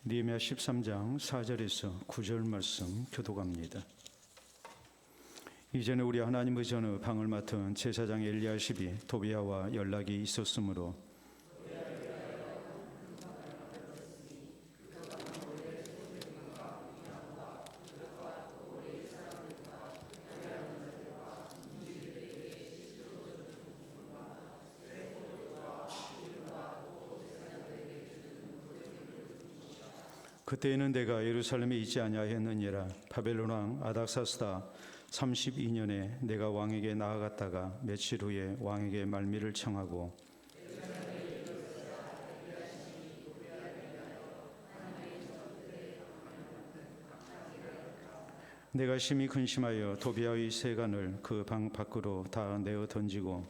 느헤미야 13장 4절에서 9절 말씀 교독합니다. 이전에 우리 하나님의 전의 방을 맡은 제사장 엘리야십이 도비야와 연락이 있었으므로 그때에는 내가 예루살렘에 있지 아니하였느니라. 바벨론 왕 아닥사스다 32년에 내가 왕에게 나아갔다가 며칠 후에 왕에게 말미를 청하고 내가 심히 근심하여 도비야의 세간을 그 방 밖으로 다 내어 던지고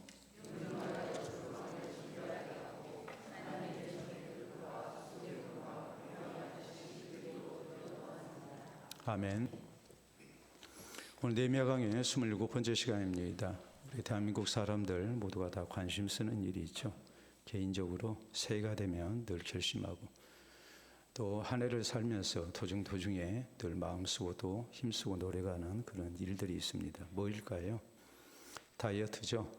아멘. 오늘 느헤미야 강의 27번째 시간입니다. 우리 대한민국 사람들 모두가 다 관심 쓰는 일이 있죠. 개인적으로 새해가 되면 늘 결심하고 또 한 해를 살면서 도중에 늘 마음 쓰고 또 힘쓰고 노력하는 그런 일들이 있습니다. 뭐일까요? 다이어트죠.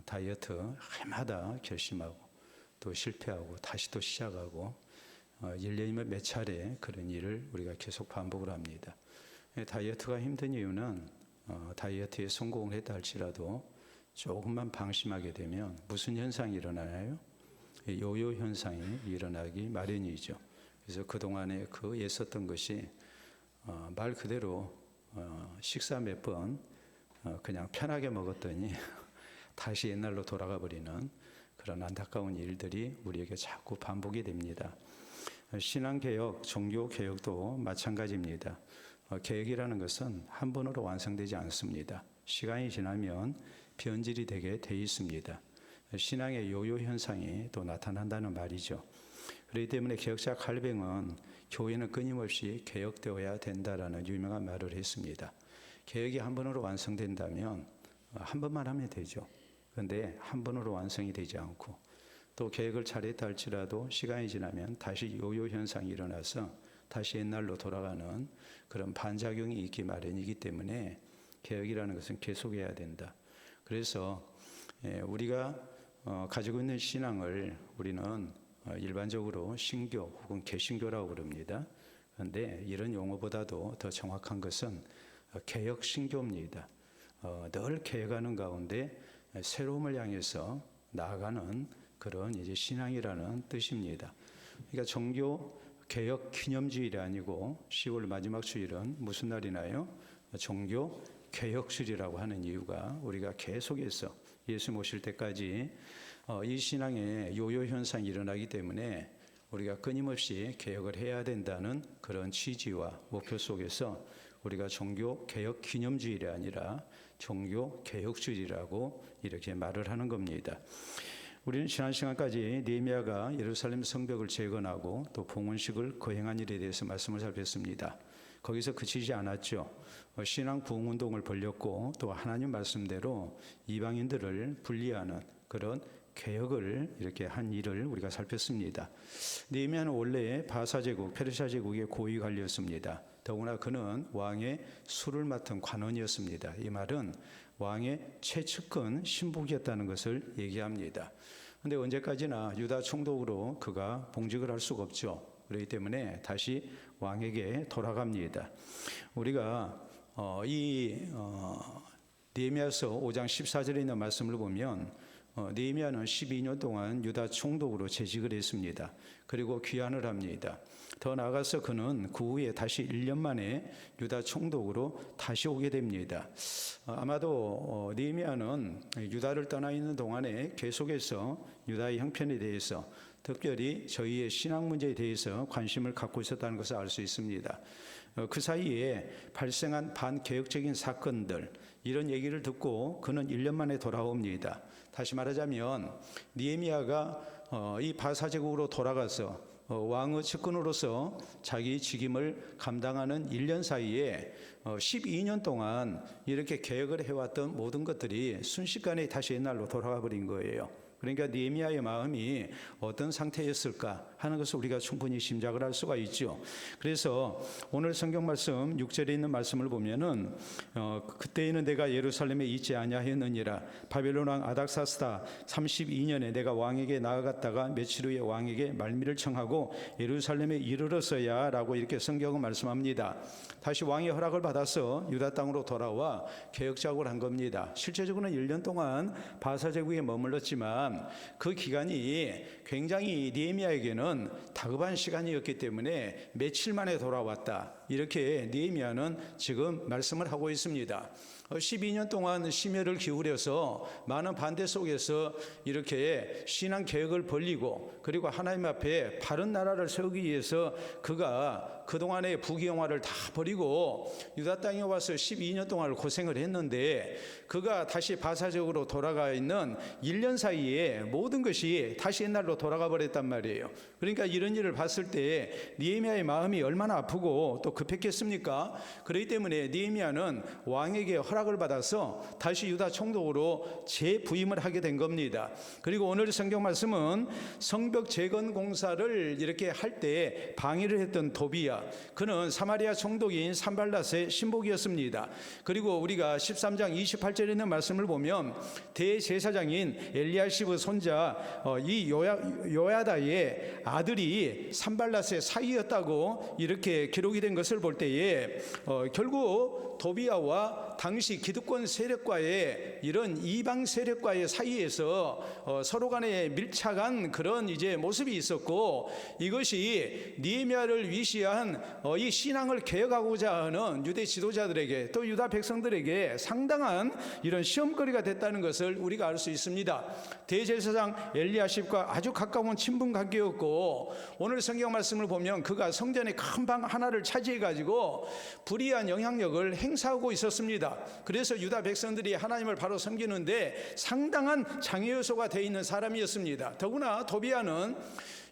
다이어트 해마다 결심하고 또 실패하고 다시 또 시작하고 1년이면 몇 차례 그런 일을 우리가 계속 반복을 합니다. 다이어트가 힘든 이유는 다이어트에 성공을 했다 할지라도 조금만 방심하게 되면 무슨 현상이 일어나나요? 요요 현상이 일어나기 마련이죠. 그래서 그동안에 그 애썼던 것이 말 그대로 식사 몇 번 그냥 편하게 먹었더니 다시 옛날로 돌아가 버리는 그런 안타까운 일들이 우리에게 자꾸 반복이 됩니다. 신앙개혁, 종교개혁도 마찬가지입니다. 개혁이라는 것은 한 번으로 완성되지 않습니다. 시간이 지나면 변질이 되게 돼 있습니다. 신앙의 요요 현상이 또 나타난다는 말이죠. 그렇기 때문에 개혁자 칼뱅은 교회는 끊임없이 개혁되어야 된다라는 유명한 말을 했습니다. 개혁이 한 번으로 완성된다면 한 번만 하면 되죠. 그런데 한 번으로 완성이 되지 않고 또 계획을 잘했다 할지라도 시간이 지나면 다시 요요 현상이 일어나서 다시 옛날로 돌아가는 그런 반작용이 있기 마련이기 때문에 개혁이라는 것은 계속해야 된다. 그래서 우리가 가지고 있는 신앙을 우리는 일반적으로 신교 혹은 개신교라고 부릅니다. 그런데 이런 용어보다도 더 정확한 것은 개혁 신교입니다. 늘 개혁하는 가운데 새로움을 향해서 나아가는 그런 이제 신앙이라는 뜻입니다. 그러니까 종교 개혁 기념주일이 아니고 10월 마지막 주일은 무슨 날이나요? 종교 개혁주일이라고 하는 이유가 우리가 계속해서 예수 모실 때까지 이 신앙의 요요 현상이 일어나기 때문에 우리가 끊임없이 개혁을 해야 된다는 그런 취지와 목표 속에서 우리가 종교 개혁 기념주일이 아니라 종교 개혁주일이라고 이렇게 말을 하는 겁니다. 우리는 지난 시간까지 느헤미야가 예루살렘 성벽을 재건하고 또 봉헌식을 거행한 일에 대해서 말씀을 살폈습니다. 거기서 그치지 않았죠. 신앙 부흥운동을 벌였고 또 하나님 말씀대로 이방인들을 분리하는 그런 개혁을 이렇게 한 일을 우리가 살폈습니다. 느헤미야는 원래 바사 제국, 페르시아 제국의 고위 관리였습니다. 더구나 그는 왕의 술을 맡은 관원이었습니다. 이 말은 왕의 최측근 신복이었다는 것을 얘기합니다. 그런데 언제까지나 유다 총독으로 그가 봉직을 할 수가 없죠. 그렇기 때문에 다시 왕에게 돌아갑니다. 우리가 느헤미야서 5장 14절에 있는 말씀을 보면 느헤미야는 12년 동안 유다 총독으로 재직을 했습니다. 그리고 귀환을 합니다. 더 나아가서 그는 그 후에 다시 1년 만에 유다 총독으로 다시 오게 됩니다. 아마도 느헤미야는 유다를 떠나 있는 동안에 계속해서 유다의 형편에 대해서 특별히 저희의 신앙 문제에 대해서 관심을 갖고 있었다는 것을 알 수 있습니다. 그 사이에 발생한 반개혁적인 사건들 이런 얘기를 듣고 그는 1년 만에 돌아옵니다. 다시 말하자면 느헤미야가 이 바사 제국으로 돌아가서 왕의 측근으로서 자기 직임을 감당하는 1년 사이에 12년 동안 이렇게 개혁을 해왔던 모든 것들이 순식간에 다시 옛날로 돌아가 버린 거예요. 그러니까 느헤미야의 마음이 어떤 상태였을까 하는 것을 우리가 충분히 짐작을 할 수가 있죠. 그래서 오늘 성경 말씀 6절에 있는 말씀을 보면은 그때에는 내가 예루살렘에 있지 아니하였느니라. 바벨론 왕 아닥사스다 32년에 내가 왕에게 나아갔다가 며칠 후에 왕에게 말미를 청하고 예루살렘에 이르렀어야 라고 이렇게 성경은 말씀합니다. 다시 왕의 허락을 받아서 유다 땅으로 돌아와 개혁작업을 한 겁니다. 실제적으로는 1년 동안 바사 제국에 머물렀지만 그 기간이 굉장히 느헤미야에게는 다급한 시간이었기 때문에 며칠 만에 돌아왔다. 이렇게 느헤미야는 지금 말씀을 하고 있습니다. 12년 동안 심혈을 기울여서 많은 반대 속에서 이렇게 신앙 개혁을 벌리고 그리고 하나님 앞에 바른 나라를 세우기 위해서 그가 그동안의 부귀영화를 다 버리고 유다 땅에 와서 12년 동안 고생을 했는데 그가 다시 바사적으로 돌아가 있는 1년 사이에 모든 것이 다시 옛날로 돌아가 버렸단 말이에요. 그러니까 이런 일을 봤을 때 느헤미야의 마음이 얼마나 아프고 또 급했겠습니까? 그렇기 때문에 느헤미야는 왕에게 허락을 받아서 다시 유다 총독으로 재부임을 하게 된 겁니다. 그리고 오늘 성경 말씀은 성벽 재건 공사를 이렇게 할 때 방해를 했던 도비야, 그는 사마리아 총독인 산발랏의 신복이었습니다. 그리고 우리가 13장 28절에 있는 말씀을 보면 대제사장인 엘리야시브 손자 이 요야다의 아들이 산발랏의 사이였다고 이렇게 기록이 된 것을 볼 때에 결국 도비야와 당시 기득권 세력과의 이런 이방 세력과의 사이에서 서로 간에 밀착한 그런 이제 모습이 있었고, 이것이 느헤미야를 위시한 이 신앙을 개혁하고자 하는 유대 지도자들에게 또 유다 백성들에게 상당한 이런 시험거리가 됐다는 것을 우리가 알 수 있습니다. 대제사장 엘리야십과 아주 가까운 친분 관계였고, 오늘 성경 말씀을 보면 그가 성전의 큰 방 하나를 차지해 가지고 불이한 영향력을 행사하고 있었습니다. 그래서 유다 백성들이 하나님을 바로 섬기는데 상당한 장애 요소가 되어 있는 사람이었습니다. 더구나 도비야는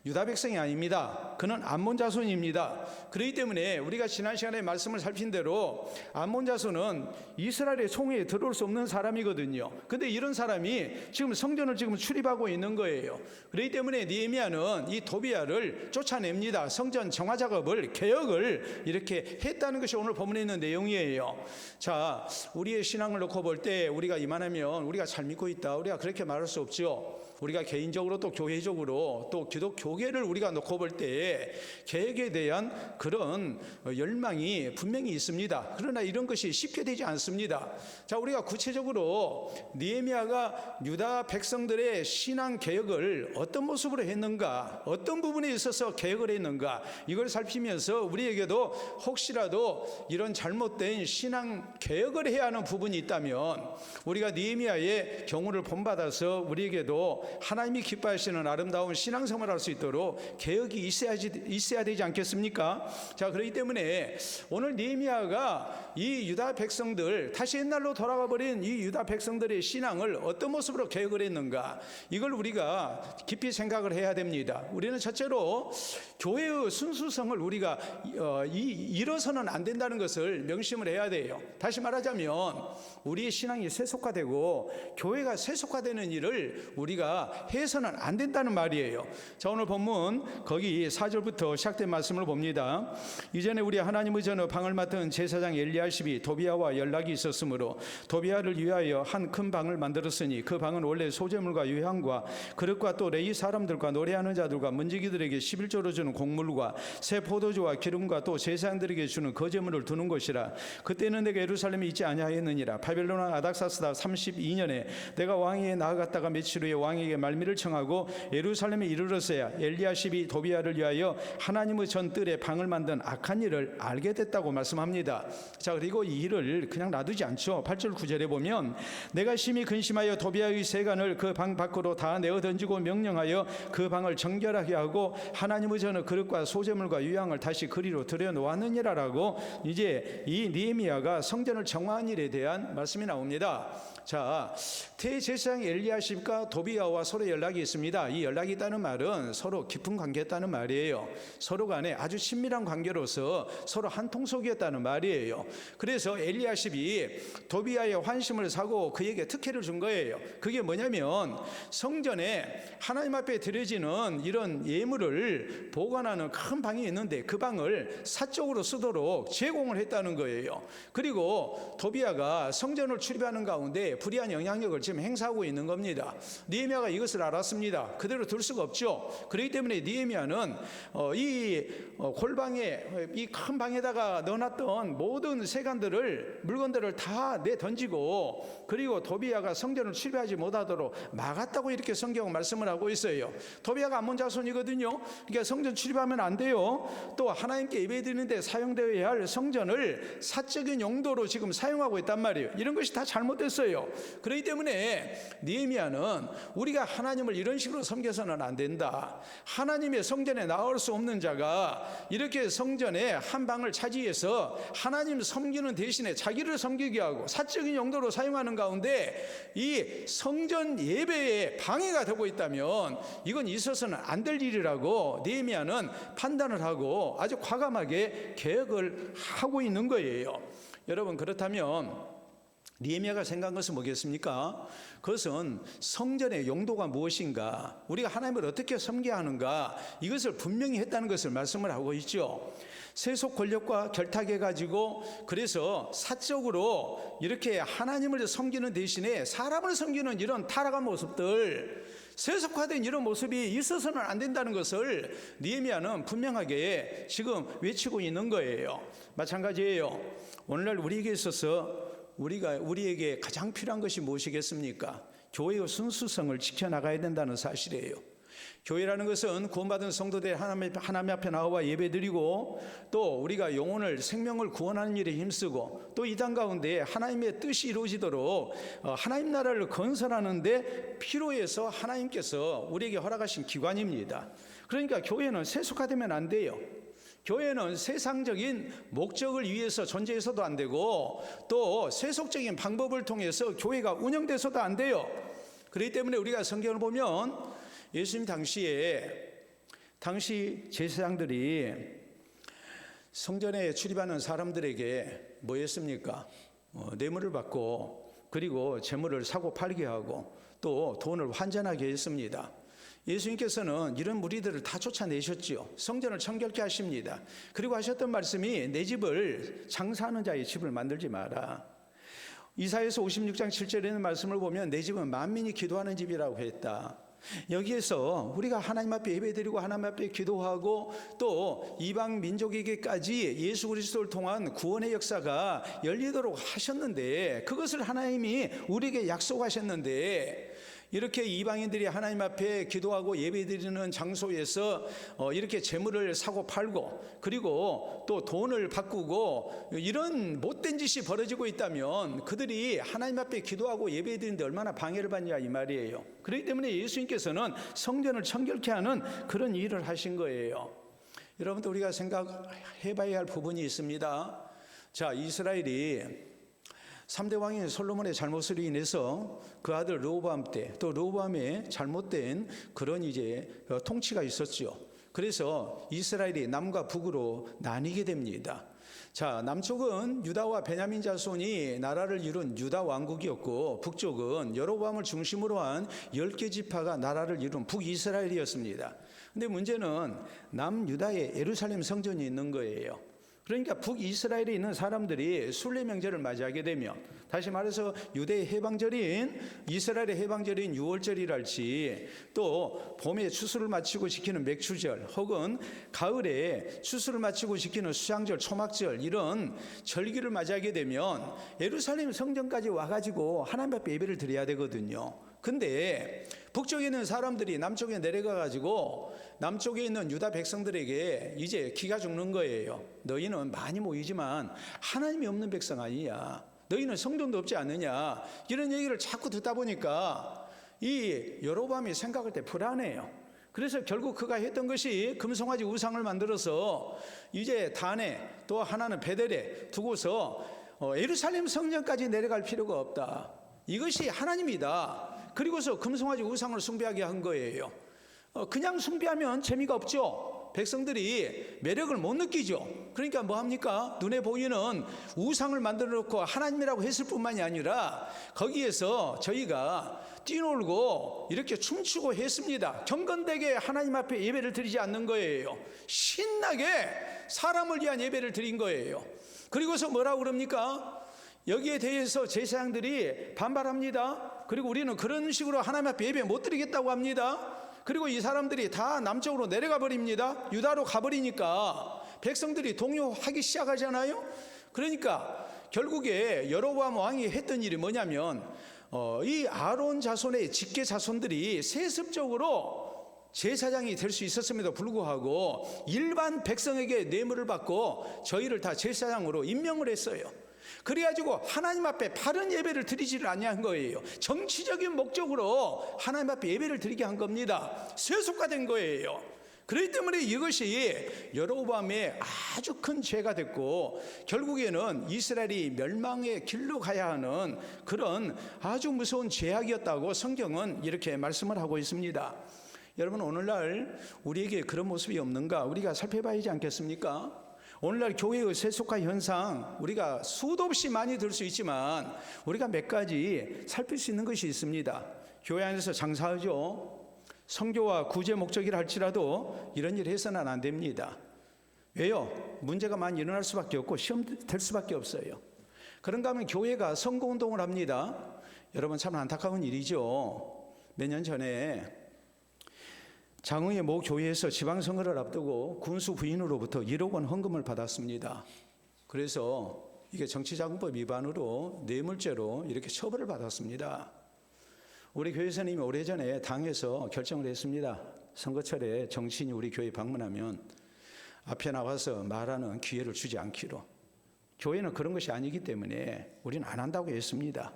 유다 백성이 아닙니다. 그는 암몬 자손입니다. 그렇기 때문에 우리가 지난 시간에 말씀을 살핀 대로 암몬 자손은 이스라엘의 총회에 들어올 수 없는 사람이거든요. 근데 이런 사람이 지금 성전을 지금 출입하고 있는 거예요. 그렇기 때문에 느헤미야는 이 도비야를 쫓아냅니다. 성전 정화 작업을, 개혁을 이렇게 했다는 것이 오늘 본문에 있는 내용이에요. 자, 우리의 신앙을 놓고 볼 때 우리가 이만하면 우리가 잘 믿고 있다, 우리가 그렇게 말할 수 없죠. 우리가 개인적으로 또 교회적으로 또 기독교계를 우리가 놓고 볼 때 개혁에 대한 그런 열망이 분명히 있습니다. 그러나 이런 것이 쉽게 되지 않습니다. 자, 우리가 구체적으로 느헤미야가 유다 백성들의 신앙 개혁을 어떤 모습으로 했는가, 어떤 부분에 있어서 개혁을 했는가, 이걸 살피면서 우리에게도 혹시라도 이런 잘못된 신앙 개혁을 해야 하는 부분이 있다면 우리가 느헤미야의 경우를 본받아서 우리에게도 하나님이 기뻐하시는 아름다운 신앙생활을 할 수 있도록 개혁이 있어야 되지 않겠습니까? 자, 그렇기 때문에 오늘 느헤미야가 이 유다 백성들, 다시 옛날로 돌아가 버린 이 유다 백성들의 신앙을 어떤 모습으로 개혁을 했는가, 이걸 우리가 깊이 생각을 해야 됩니다. 우리는 첫째로 교회의 순수성을 우리가 잃어서는 안 된다는 것을 명심을 해야 돼요. 다시 말하자면 우리의 신앙이 세속화되고 교회가 세속화되는 일을 우리가 해서는 안 된다는 말이에요. 자, 오늘 본문 거기 4절부터 시작된 말씀을 봅니다. 이전에 우리 하나님의 전의 방을 맡은 제사장 엘리야십이 도비야와 연락이 있었으므로 도비야를 위하여 한 큰 방을 만들었으니 그 방은 원래 소재물과 유향과 그릇과 또 레위 사람들과 노래하는 자들과 문지기들에게 11조로 주는 곡물과 새 포도주와 기름과 또 제사장들에게 주는 거제물을 두는 것이라. 그때는 내가 예루살렘에 있지 아니하였느니라. 바벨론 왕 아닥사스다 32년에 내가 왕에게 나아갔다가 며칠 후에 왕에게 말미를 청하고 예루살렘에 이르렀어야 엘리야십이 도비야를 위하여 하나님의 전 뜰에 방을 만든 악한 일을 알게 됐다고 말씀합니다. 자, 그리고 이 일을 그냥 놔두지 않죠. 8절 9절에 보면 내가 심히 근심하여 도비야의 세간을 그 방 밖으로 다 내어 던지고 명령하여 그 방을 정결하게 하고 하나님의 전의 그릇과 소재물과 유향을 다시 그리로 들여놓았느니라라고 이제 이 느헤미야가 성전을 정화한 일에 대한 말씀이 나옵니다. 자, 대제사장 엘리야십과 도비야와 서로 연락이 있습니다. 이 연락이 있다는 말은 서로 깊은 관계였다는 말이에요. 서로 간에 아주 친밀한 관계로서 서로 한 통속이었다는 말이에요. 그래서 엘리야십이 도비아의 환심을 사고 그에게 특혜를 준 거예요. 그게 뭐냐면 성전에 하나님 앞에 드려지는 이런 예물을 보관하는 큰 방이 있는데 그 방을 사적으로 쓰도록 제공을 했다는 거예요. 그리고 도비아가 성전을 출입하는 가운데 불이한 영향력을 지금 행사하고 있는 겁니다. 느헤미야가 이것을 알았습니다. 그대로 둘 수가 없죠. 그렇기 때문에 느헤미야는 이 골방에 이 큰 방에다가 넣어놨던 모든 세간들을 물건들을 다 내던지고 그리고 도비아가 성전을 출입하지 못하도록 막았다고 이렇게 성경은 말씀을 하고 있어요. 도비아가 암몬 자손이거든요. 그러니까 성전 출입하면 안 돼요. 또 하나님께 예배드리는데 사용되어야 할 성전을 사적인 용도로 지금 사용하고 있단 말이에요. 이런 것이 다 잘못됐어요. 그렇기 때문에 느헤미야는 우리가 하나님을 이런 식으로 섬겨서는 안 된다. 하나님의 성전에 나올 수 없는 자가 이렇게 성전에 한 방을 차지해서 하나님 섬기는 대신에 자기를 섬기게 하고 사적인 용도로 사용하는 가운데 이 성전 예배에 방해가 되고 있다면 이건 있어서는 안 될 일이라고 느헤미야는 판단을 하고 아주 과감하게 개혁을 하고 있는 거예요. 여러분, 그렇다면 느헤미야가 생각한 것은 뭐겠습니까? 그것은 성전의 용도가 무엇인가, 우리가 하나님을 어떻게 섬겨야 하는가, 이것을 분명히 했다는 것을 말씀을 하고 있죠. 세속 권력과 결탁해가지고 그래서 사적으로 이렇게 하나님을 섬기는 대신에 사람을 섬기는 이런 타락한 모습들, 세속화된 이런 모습이 있어서는 안 된다는 것을 느헤미야는 분명하게 지금 외치고 있는 거예요. 마찬가지예요. 오늘날 우리에게 있어서 우리에게 가장 필요한 것이 무엇이겠습니까? 교회의 순수성을 지켜나가야 된다는 사실이에요. 교회라는 것은 구원받은 성도들 하나님 앞에 나와 예배드리고 또 우리가 영혼을 생명을 구원하는 일에 힘쓰고 또 이 땅 가운데 하나님의 뜻이 이루어지도록 하나님 나라를 건설하는데 필요해서 하나님께서 우리에게 허락하신 기관입니다. 그러니까 교회는 세속화되면 안 돼요. 교회는 세상적인 목적을 위해서 존재해서도 안 되고 또 세속적인 방법을 통해서 교회가 운영돼서도 안 돼요. 그렇기 때문에 우리가 성경을 보면 예수님 당시 제사장들이 성전에 출입하는 사람들에게 뭐 했습니까? 뇌물을 받고 그리고 재물을 사고 팔게 하고 또 돈을 환전하게 했습니다. 예수님께서는 이런 무리들을 다 쫓아내셨죠. 성전을 청결케 하십니다. 그리고 하셨던 말씀이 내 집을 장사하는 자의 집을 만들지 마라. 이사야서 56장 7절에 있는 말씀을 보면 내 집은 만민이 기도하는 집이라고 했다. 여기에서 우리가 하나님 앞에 예배드리고 하나님 앞에 기도하고 또 이방 민족에게까지 예수 그리스도를 통한 구원의 역사가 열리도록 하셨는데 그것을 하나님이 우리에게 약속하셨는데 이렇게 이방인들이 하나님 앞에 기도하고 예배드리는 장소에서 이렇게 재물을 사고 팔고 그리고 또 돈을 바꾸고 이런 못된 짓이 벌어지고 있다면 그들이 하나님 앞에 기도하고 예배드리는데 얼마나 방해를 받냐 이 말이에요. 그렇기 때문에 예수님께서는 성전을 청결케 하는 그런 일을 하신 거예요. 여러분들 우리가 생각해 봐야 할 부분이 있습니다. 자, 이스라엘이 3대 왕인 솔로몬의 잘못으로 인해서 그 아들 르호보암 때 또 르호보암의 잘못된 그런 통치가 있었죠. 그래서 이스라엘이 남과 북으로 나뉘게 됩니다. 자, 남쪽은 유다와 베냐민 자손이 나라를 이룬 유다 왕국이었고 북쪽은 여로보암을 중심으로 한 10개 지파가 나라를 이룬 북이스라엘이었습니다. 근데 문제는 남유다에 예루살렘 성전이 있는 거예요. 그러니까 북이스라엘에 있는 사람들이 순례 명절을 맞이하게 되면 다시 말해서 유대의 해방절인 이스라엘의 해방절인 유월절이랄지 또 봄에 추수를 마치고 지키는 맥추절 혹은 가을에 추수를 마치고 지키는 수양절 초막절 이런 절기를 맞이하게 되면 예루살렘 성전까지 와가지고 하나님 앞에 예배를 드려야 되거든요. 근데 북쪽에 있는 사람들이 남쪽에 내려가 가지고 남쪽에 있는 유다 백성들에게 이제 기가 죽는 거예요. 너희는 많이 모이지만 하나님이 없는 백성 아니냐, 너희는 성전도 없지 않느냐, 이런 얘기를 자꾸 듣다 보니까 이 여로보암이 생각할 때 불안해요. 그래서 결국 그가 했던 것이 금송아지 우상을 만들어서 이제 단에 또 하나는 베델에 두고서 예루살렘 성전까지 내려갈 필요가 없다, 이것이 하나님이다. 그리고서 금송아지 우상을 숭배하게 한 거예요. 그냥 숭배하면 재미가 없죠. 백성들이 매력을 못 느끼죠. 그러니까 뭐 합니까? 눈에 보이는 우상을 만들어 놓고 하나님이라고 했을 뿐만이 아니라 거기에서 저희가 뛰놀고 이렇게 춤추고 했습니다. 경건되게 하나님 앞에 예배를 드리지 않는 거예요. 신나게 사람을 위한 예배를 드린 거예요. 그리고서 뭐라고 그럽니까? 여기에 대해서 제사장들이 반발합니다. 그리고 우리는 그런 식으로 하나님 앞에 예배 못 드리겠다고 합니다. 그리고 이 사람들이 다 남쪽으로 내려가 버립니다. 유다로 가버리니까 백성들이 동요하기 시작하잖아요. 그러니까 결국에 여로보암 왕이 했던 일이 뭐냐면 이 아론 자손의 직계 자손들이 세습적으로 제사장이 될 수 있었음에도 불구하고 일반 백성에게 뇌물을 받고 저희를 다 제사장으로 임명을 했어요. 그래가지고 하나님 앞에 바른 예배를 드리지를 아니한 거예요. 정치적인 목적으로 하나님 앞에 예배를 드리게 한 겁니다. 세속화된 거예요. 그렇기 때문에 이것이 여로보암의 아주 큰 죄가 됐고 결국에는 이스라엘이 멸망의 길로 가야 하는 그런 아주 무서운 죄악이었다고 성경은 이렇게 말씀을 하고 있습니다. 여러분, 오늘날 우리에게 그런 모습이 없는가 우리가 살펴봐야 하지 않겠습니까? 오늘날 교회의 세속화 현상 우리가 수도 없이 많이 들 수 있지만 우리가 몇 가지 살필 수 있는 것이 있습니다. 교회 안에서 장사하죠. 선교와 구제 목적이라 할지라도 이런 일을 해서는 안 됩니다. 왜요? 문제가 많이 일어날 수밖에 없고 시험 될 수밖에 없어요. 그런가 하면 교회가 선거운동을 합니다. 여러분, 참 안타까운 일이죠. 몇 년 전에 장흥의 모 교회에서 지방선거를 앞두고 군수 부인으로부터 1억 원 헌금을 받았습니다. 그래서 이게 정치자금법 위반으로 뇌물죄로 이렇게 처벌을 받았습니다. 우리 교회에서는 오래전에 당에서 결정을 했습니다. 선거철에 정치인이 우리 교회 방문하면 앞에 나와서 말하는 기회를 주지 않기로. 교회는 그런 것이 아니기 때문에 우리는 안 한다고 했습니다.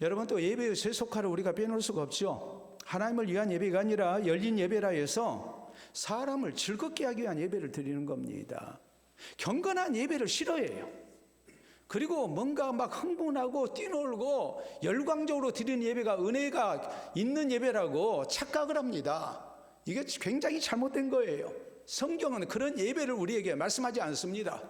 여러분, 또 예배의 세속화를 우리가 빼놓을 수가 없죠. 하나님을 위한 예배가 아니라 열린 예배라 해서 사람을 즐겁게 하기 위한 예배를 드리는 겁니다. 경건한 예배를 싫어해요. 그리고 뭔가 막 흥분하고 뛰놀고 열광적으로 드리는 예배가 은혜가 있는 예배라고 착각을 합니다. 이게 굉장히 잘못된 거예요. 성경은 그런 예배를 우리에게 말씀하지 않습니다.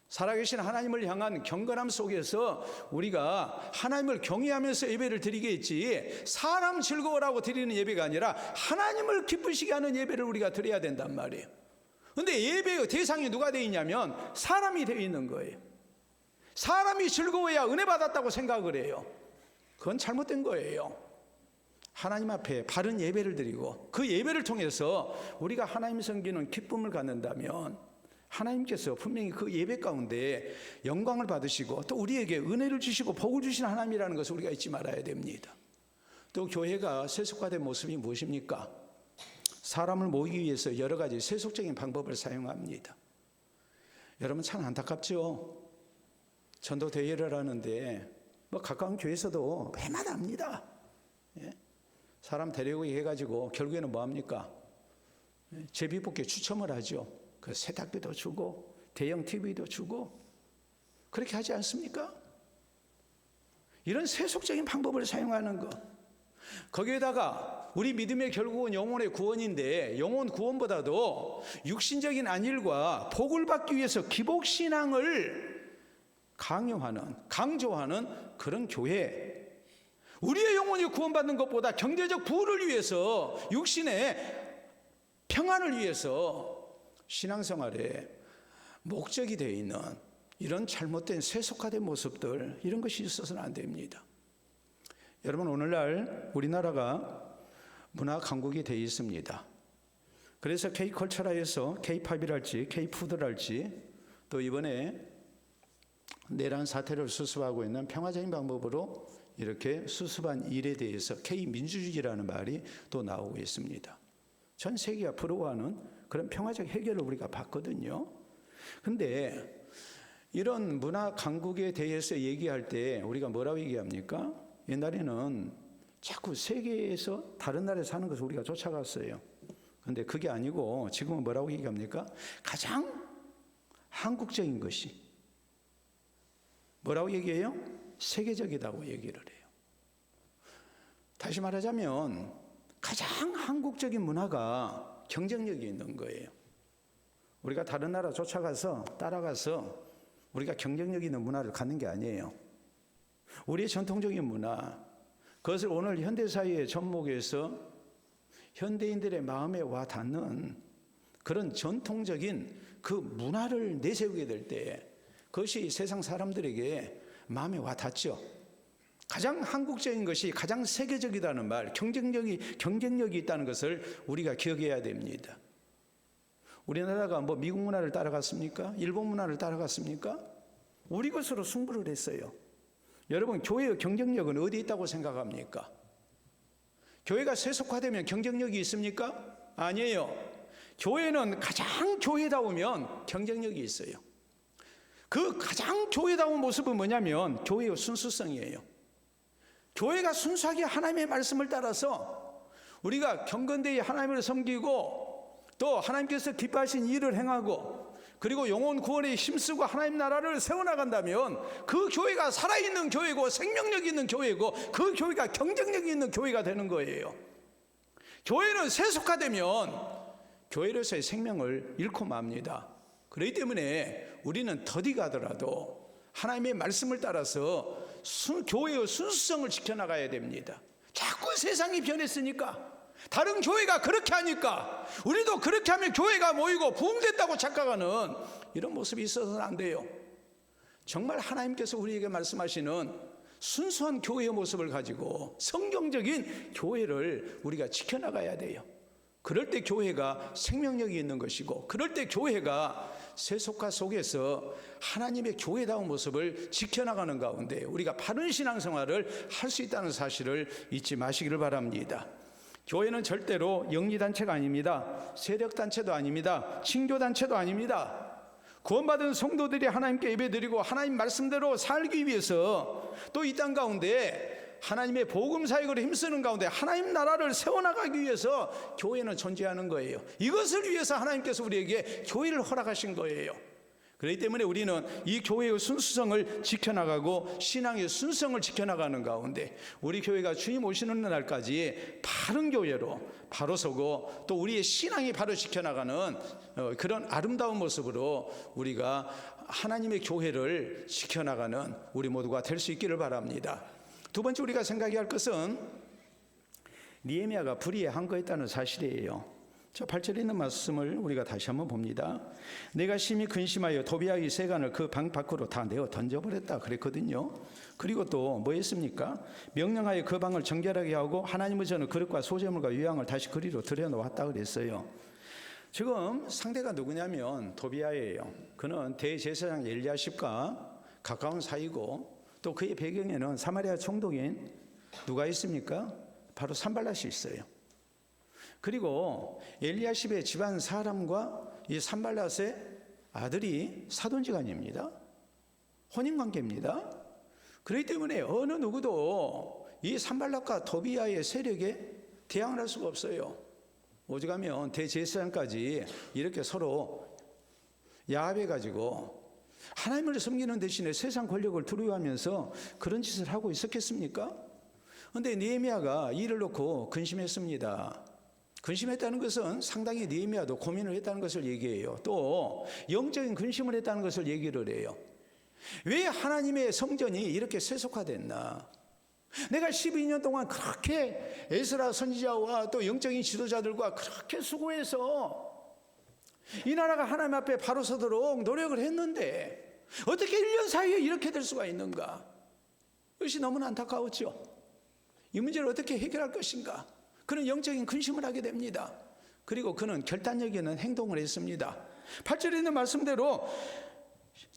살아계신 하나님을 향한 경건함 속에서 우리가 하나님을 경외하면서 예배를 드리겠지 사람 즐거워라고 드리는 예배가 아니라 하나님을 기쁘시게 하는 예배를 우리가 드려야 된단 말이에요. 그런데 예배의 대상이 누가 되어 있냐면 사람이 되어 있는 거예요. 사람이 즐거워야 은혜 받았다고 생각을 해요. 그건 잘못된 거예요. 하나님 앞에 바른 예배를 드리고 그 예배를 통해서 우리가 하나님 섬기는 기쁨을 갖는다면 하나님께서 분명히 그 예배 가운데 영광을 받으시고 또 우리에게 은혜를 주시고 복을 주시는 하나님이라는 것을 우리가 잊지 말아야 됩니다. 또 교회가 세속화된 모습이 무엇입니까? 사람을 모이기 위해서 여러 가지 세속적인 방법을 사용합니다. 여러분, 참 안타깝죠? 전도 대회를 하는데 뭐 가까운 교회에서도 해마다 합니다. 사람 데려오기 해가지고 결국에는 뭐 합니까? 제비뽑기 추첨을 하죠. 그 세탁비도 주고 대형 TV도 주고 그렇게 하지 않습니까? 이런 세속적인 방법을 사용하는 것, 거기에다가 우리 믿음의 결국은 영혼의 구원인데 영혼 구원보다도 육신적인 안일과 복을 받기 위해서 기복신앙을 강조하는 그런 교회, 우리의 영혼이 구원받는 것보다 경제적 부를 위해서 육신의 평안을 위해서 신앙생활에 목적이 되어 있는 이런 잘못된 세속화된 모습들, 이런 것이 있어서는 안 됩니다. 여러분, 오늘날 우리나라가 문화 강국이 되어 있습니다. 그래서 K컬처라에서 K팝이랄지 K푸드랄지 또 이번에 내란 사태를 수습하고 있는 평화적인 방법으로 이렇게 수습한 일에 대해서 K민주주의라는 말이 또 나오고 있습니다. 전 세계가 부러워하는 그런 평화적 해결을 우리가 봤거든요. 근데 이런 문화 강국에 대해서 얘기할 때 우리가 뭐라고 얘기합니까? 옛날에는 자꾸 세계에서 다른 나라에 사는 것을 우리가 쫓아갔어요. 근데 그게 아니고 지금은 뭐라고 얘기합니까? 가장 한국적인 것이 뭐라고 얘기해요? 세계적이라고 얘기를 해요. 다시 말하자면 가장 한국적인 문화가 경쟁력이 있는 거예요. 우리가 다른 나라 쫓아가서 따라가서 우리가 경쟁력 있는 문화를 갖는 게 아니에요. 우리의 전통적인 문화, 그것을 오늘 현대사회의 접목해서 현대인들의 마음에 와 닿는 그런 전통적인 그 문화를 내세우게 될 때 그것이 세상 사람들에게 마음에 와 닿죠. 가장 한국적인 것이 가장 세계적이라는 말, 경쟁력이 있다는 것을 우리가 기억해야 됩니다. 우리나라가 뭐 미국 문화를 따라갔습니까? 일본 문화를 따라갔습니까? 우리 것으로 승부를 했어요. 여러분, 교회의 경쟁력은 어디 있다고 생각합니까? 교회가 세속화되면 경쟁력이 있습니까? 아니에요. 교회는 가장 교회다우면 경쟁력이 있어요. 그 가장 교회다운 모습은 뭐냐면 교회의 순수성이에요. 교회가 순수하게 하나님의 말씀을 따라서 우리가 경건되이 하나님을 섬기고 또 하나님께서 기뻐하신 일을 행하고 그리고 영혼 구원에 힘쓰고 하나님 나라를 세워나간다면 그 교회가 살아있는 교회고 생명력 있는 교회고 그 교회가 경쟁력 있는 교회가 되는 거예요. 교회는 세속화되면 교회로서의 생명을 잃고 맙니다. 그렇기 때문에 우리는 더디 가더라도 하나님의 말씀을 따라서 교회의 순수성을 지켜나가야 됩니다. 자꾸 세상이 변했으니까 다른 교회가 그렇게 하니까 우리도 그렇게 하면 교회가 모이고 부흥됐다고 착각하는 이런 모습이 있어서는 안 돼요. 정말 하나님께서 우리에게 말씀하시는 순수한 교회의 모습을 가지고 성경적인 교회를 우리가 지켜나가야 돼요. 그럴 때 교회가 생명력이 있는 것이고 그럴 때 교회가 세속화 속에서 하나님의 교회다운 모습을 지켜나가는 가운데 우리가 바른 신앙생활을 할 수 있다는 사실을 잊지 마시기를 바랍니다. 교회는 절대로 영리단체가 아닙니다. 세력단체도 아닙니다. 친교단체도 아닙니다. 구원받은 성도들이 하나님께 예배드리고 하나님 말씀대로 살기 위해서 또 이 땅 가운데 하나님의 복음 사역을 힘쓰는 가운데 하나님 나라를 세워나가기 위해서 교회는 존재하는 거예요. 이것을 위해서 하나님께서 우리에게 교회를 허락하신 거예요. 그렇기 때문에 우리는 이 교회의 순수성을 지켜나가고 신앙의 순수성을 지켜나가는 가운데 우리 교회가 주님 오시는 날까지 바른 교회로 바로 서고 또 우리의 신앙이 바로 지켜나가는 그런 아름다운 모습으로 우리가 하나님의 교회를 지켜나가는 우리 모두가 될 수 있기를 바랍니다. 두 번째 우리가 생각해야 할 것은 느헤미야가 불의에 항거했다는 사실이에요. 자, 8절에 있는 말씀을 우리가 다시 한번 봅니다. 내가 심히 근심하여 도비아의 세간을 그 방 밖으로 다 내어 던져버렸다 그랬거든요. 그리고 또 뭐 했습니까? 명령하여 그 방을 정결하게 하고 하나님의 전을 그릇과 소재물과 유향을 다시 그리로 들여놓았다 그랬어요. 지금 상대가 누구냐면 도비아예요. 그는 대제사장 엘리야십과 가까운 사이고 또 그의 배경에는 사마리아 총독인 누가 있습니까? 바로 산발랏이 있어요. 그리고 엘리야십의 집안 사람과 이 산발랏의 아들이 사돈지간입니다. 혼인관계입니다. 그렇기 때문에 어느 누구도 이 산발랏과 도비아의 세력에 대항을 할 수가 없어요. 오죽하면 대제사장까지 이렇게 서로 야합해가지고 하나님을 섬기는 대신에 세상 권력을 두려워하면서 그런 짓을 하고 있었겠습니까? 그런데 느헤미야가 이를 놓고 근심했습니다. 근심했다는 것은 상당히 느헤미야도 고민을 했다는 것을 얘기해요. 또 영적인 근심을 했다는 것을 얘기를 해요. 왜 하나님의 성전이 이렇게 세속화됐나? 내가 12년 동안 그렇게 에스라 선지자와 또 영적인 지도자들과 그렇게 수고해서 이 나라가 하나님 앞에 바로 서도록 노력을 했는데 어떻게 1년 사이에 이렇게 될 수가 있는가? 그것이 너무나 안타까웠죠. 이 문제를 어떻게 해결할 것인가? 그는 영적인 근심을 하게 됩니다. 그리고 그는 결단력 있는 행동을 했습니다. 8절에 있는 말씀대로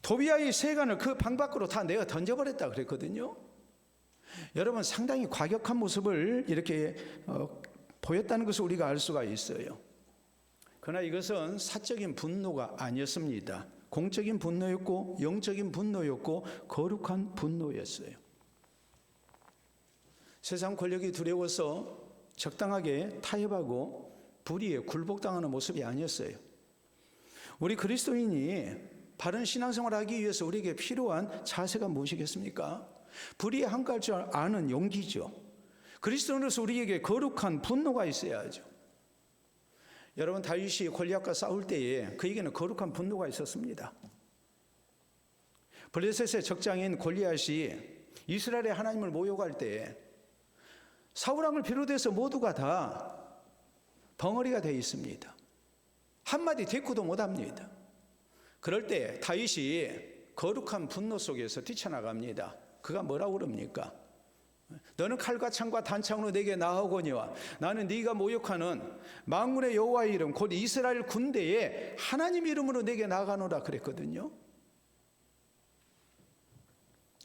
도비아의 세간을 그 방 밖으로 다 내어 던져버렸다 그랬거든요. 여러분, 상당히 과격한 모습을 이렇게 보였다는 것을 우리가 알 수가 있어요. 그러나 이것은 사적인 분노가 아니었습니다. 공적인 분노였고 영적인 분노였고 거룩한 분노였어요. 세상 권력이 두려워서 적당하게 타협하고 불의에 굴복당하는 모습이 아니었어요. 우리 그리스도인이 바른 신앙생활을 하기 위해서 우리에게 필요한 자세가 무엇이겠습니까? 불의에 항거할 줄 아는 용기죠. 그리스도인으로서 우리에게 거룩한 분노가 있어야죠. 여러분, 다윗이 골리앗과 싸울 때에 그에게는 거룩한 분노가 있었습니다. 블레셋의 적장인 골리앗이 이스라엘의 하나님을 모욕할 때 사울 왕을 비롯해서 모두가 다 덩어리가 되어 있습니다. 한마디 대꾸도 못합니다. 그럴 때 다윗이 거룩한 분노 속에서 뛰쳐나갑니다. 그가 뭐라고 그럽니까? 너는 칼과 창과 단창으로 내게 나아오거니와 나는 네가 모욕하는 만군의 여호와의 이름 곧 이스라엘 군대에 하나님 이름으로 내게 나아가노라 그랬거든요.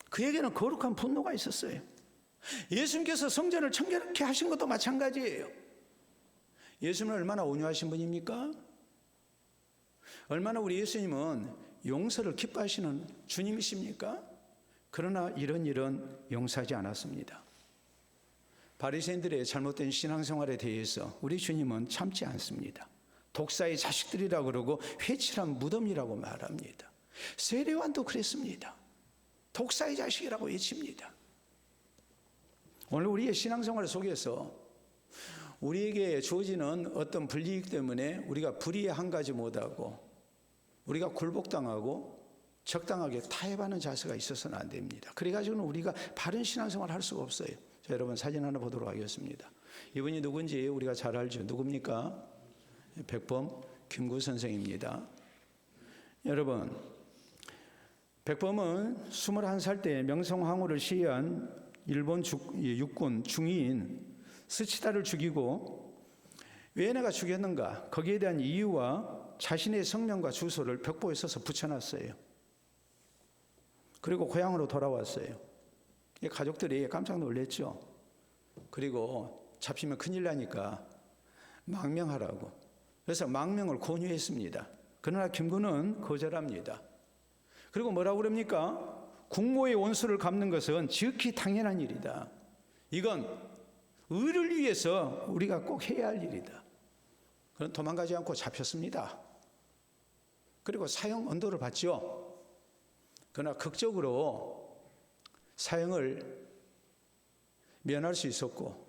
그에게는 거룩한 분노가 있었어요. 예수님께서 성전을 청결케 하신 것도 마찬가지예요. 예수님은 얼마나 온유하신 분입니까? 얼마나 우리 예수님은 용서를 기뻐하시는 주님이십니까? 그러나 이런 일은 용서하지 않았습니다. 바리새인들의 잘못된 신앙생활에 대해서 우리 주님은 참지 않습니다. 독사의 자식들이라고 그러고 회칠한 무덤이라고 말합니다. 세례요한도 그랬습니다. 독사의 자식이라고 외칩니다. 오늘 우리의 신앙생활 속에서 우리에게 주어지는 어떤 불이익 때문에 우리가 불의에 한 가지 못하고 우리가 굴복당하고 적당하게 타협하는 자세가 있어서는 안 됩니다. 그래가지고는 우리가 바른 신앙생활을 할 수가 없어요. 자, 여러분 사진 하나 보도록 하겠습니다. 이분이 누군지 우리가 잘 알죠. 누굽니까? 백범 김구 선생입니다. 여러분, 백범은 21살 때 명성황후를 시해한 일본 육군 중위인 스치다를 죽이고 왜 내가 죽였는가? 거기에 대한 이유와 자신의 성명과 주소를 벽보에 써서 붙여놨어요. 그리고 고향으로 돌아왔어요. 가족들이 깜짝 놀랐죠. 그리고 잡히면 큰일 나니까 망명하라고. 그래서 망명을 권유했습니다. 그러나 김구는 거절합니다. 그리고 뭐라고 그럽니까? 국모의 원수를 갚는 것은 지극히 당연한 일이다. 이건 의를 위해서 우리가 꼭 해야 할 일이다. 그럼 도망가지 않고 잡혔습니다. 그리고 사형 언도를 받죠. 그러나 극적으로 사형을 면할 수 있었고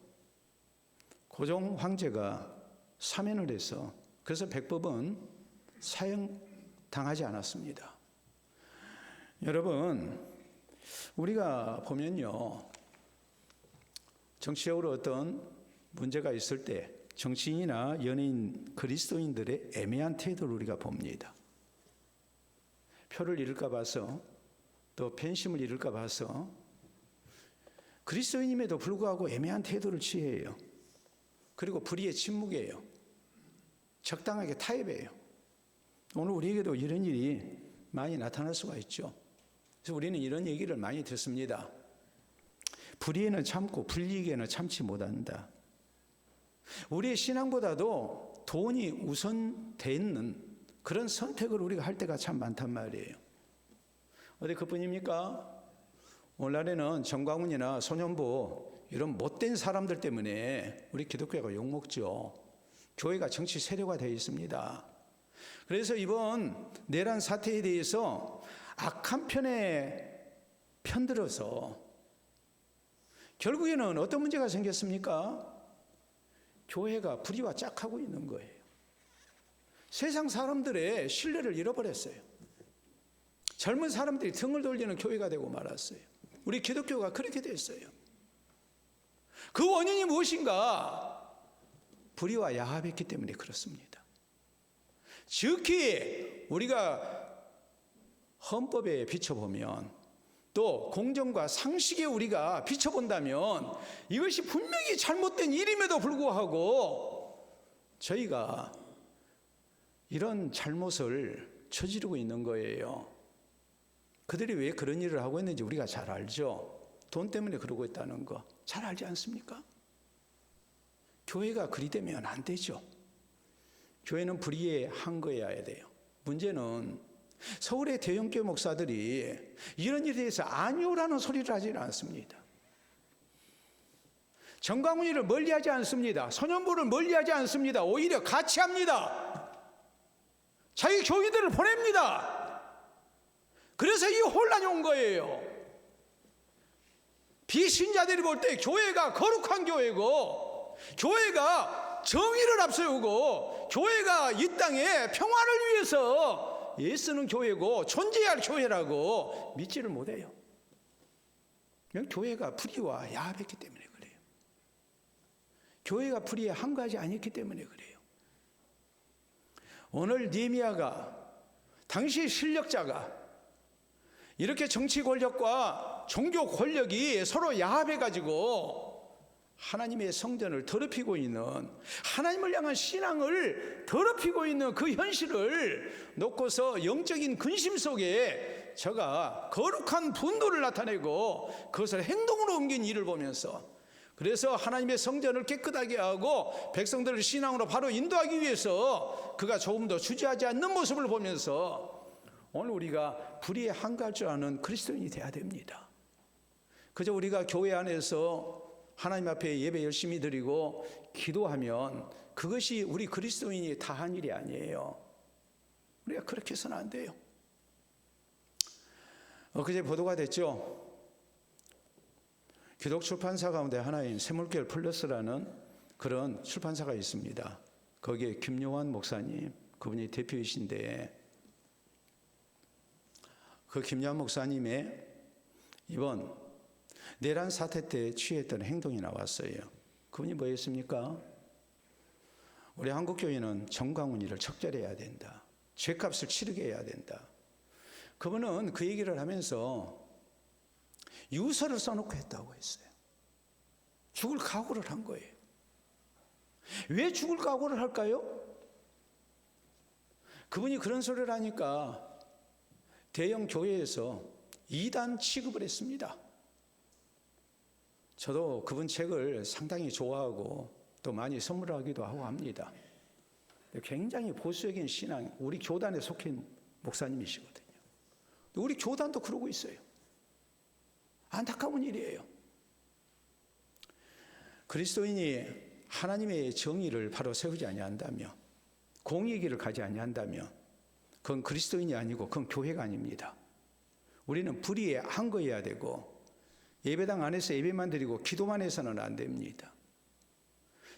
고종 황제가 사면을 해서 그래서 백범은 사형 당하지 않았습니다. 여러분, 우리가 보면요, 정치적으로 어떤 문제가 있을 때 정치인이나 연예인, 그리스도인들의 애매한 태도를 우리가 봅니다. 표를 잃을까 봐서 또 팬심을 잃을까 봐서 그리스도인임에도 불구하고 애매한 태도를 취해요. 그리고 불의의 침묵이에요. 적당하게 타협해요. 오늘 우리에게도 이런 일이 많이 나타날 수가 있죠. 그래서 우리는 이런 얘기를 많이 듣습니다. 불의에는 참고 불이익에는 참지 못한다. 우리의 신앙보다도 돈이 우선되는 그런 선택을 우리가 할 때가 참 많단 말이에요. 어디 그뿐입니까? 오늘날에는 정광훈이나 소년부 이런 못된 사람들 때문에 우리 기독교가 욕먹죠. 교회가 정치 세력화되어 있습니다. 그래서 이번 내란 사태에 대해서 악한 편에 편들어서 결국에는 어떤 문제가 생겼습니까? 교회가 불의와 짝하고 있는 거예요. 세상 사람들의 신뢰를 잃어버렸어요. 젊은 사람들이 등을 돌리는 교회가 되고 말았어요. 우리 기독교가 그렇게 됐어요. 그 원인이 무엇인가? 불의와 야합했기 때문에 그렇습니다. 즉히 우리가 헌법에 비춰보면 또 공정과 상식에 우리가 비춰본다면 이것이 분명히 잘못된 일임에도 불구하고 저희가 이런 잘못을 저지르고 있는 거예요. 그들이 왜 그런 일을 하고 있는지 우리가 잘 알죠. 돈 때문에 그러고 있다는 거 잘 알지 않습니까? 교회가 그리 되면 안 되죠. 교회는 불의에 한 거여야 돼요. 문제는 서울의 대형교회 목사들이 이런 일에 대해서 아니오라는 소리를 하지 않습니다. 정광훈이를 멀리하지 않습니다. 소년부를 멀리하지 않습니다. 오히려 같이 합니다. 자기 교인들을 보냅니다. 그래서 이 혼란이 온 거예요. 비신자들이 볼 때 교회가 거룩한 교회고, 교회가 정의를 앞세우고, 교회가 이 땅에 평화를 위해서 애쓰는 교회고 존재할 교회라고 믿지를 못해요. 교회가 불의와 야합했기 때문에 그래요. 교회가 불의에 한가하지 않았기 때문에 그래요. 오늘 느헤미야가, 당시 실력자가 이렇게 정치 권력과 종교 권력이 서로 야합해가지고 하나님의 성전을 더럽히고 있는, 하나님을 향한 신앙을 더럽히고 있는 그 현실을 놓고서 영적인 근심 속에 저가 거룩한 분노를 나타내고 그것을 행동으로 옮긴 일을 보면서, 그래서 하나님의 성전을 깨끗하게 하고 백성들을 신앙으로 바로 인도하기 위해서 그가 조금 더 주저하지 않는 모습을 보면서 오늘 우리가 불의에 한가할 줄 아는 그리스도인이 되어야 됩니다. 그저 우리가 교회 안에서 하나님 앞에 예배 열심히 드리고 기도하면 그것이 우리 그리스도인이 다한 일이 아니에요. 우리가 그렇게 해서는 안 돼요. 엊그제 보도가 됐죠. 기독 출판사 가운데 하나인 샘물결 플러스라는 그런 출판사가 있습니다. 거기에 김요한 목사님, 그분이 대표이신데, 그 김요한 목사님의 이번 내란 사태 때 취했던 행동이 나왔어요. 그분이 뭐였습니까? 우리 한국교회는 정광훈이를 척절해야 된다. 죄값을 치르게 해야 된다. 그분은 그 얘기를 하면서 유서를 써놓고 했다고 했어요. 죽을 각오를 한 거예요. 왜 죽을 각오를 할까요? 그분이 그런 소리를 하니까 대형 교회에서 이단 취급을 했습니다. 저도 그분 책을 상당히 좋아하고 또 많이 선물하기도 하고 합니다. 굉장히 보수적인 신앙, 우리 교단에 속한 목사님이시거든요. 우리 교단도 그러고 있어요. 안타까운 일이에요. 그리스도인이 하나님의 정의를 바로 세우지 아니한다면, 공의의 길을 가지 아니한다면 그건 그리스도인이 아니고 그건 교회가 아닙니다. 우리는 불의에 한거해야 되고, 예배당 안에서 예배만 드리고 기도만 해서는 안 됩니다.